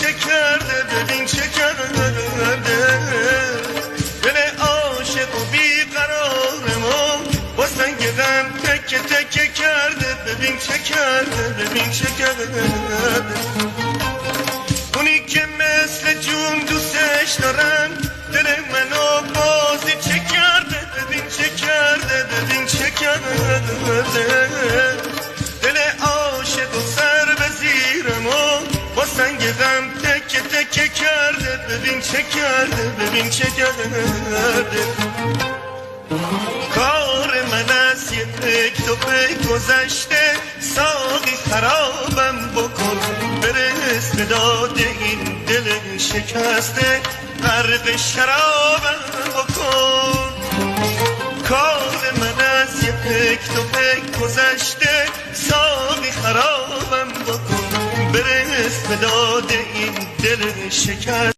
چه کرده ببین چه کرده دل عاشق و بیقرارمو با سنگ غم تکه تکه کرده ببین چه کرده ببین چه کرده اونی که مثل جون دوستش دارم دل منو بازی چه کرده ببین چه کرده ببین چه کرده دل عاشق و سر به زیرمو با سنگ غم تکه تکه کرده ببین چه کرده ببین چه کرده کار من از یه پک تو پک گذشته ساقی خرابم بکن برس به داد این دل شکسته غرق شرابم بکن کار من از یه پک تو پک گذشته ساقی خرابم بکن برس به داد این دل شکسته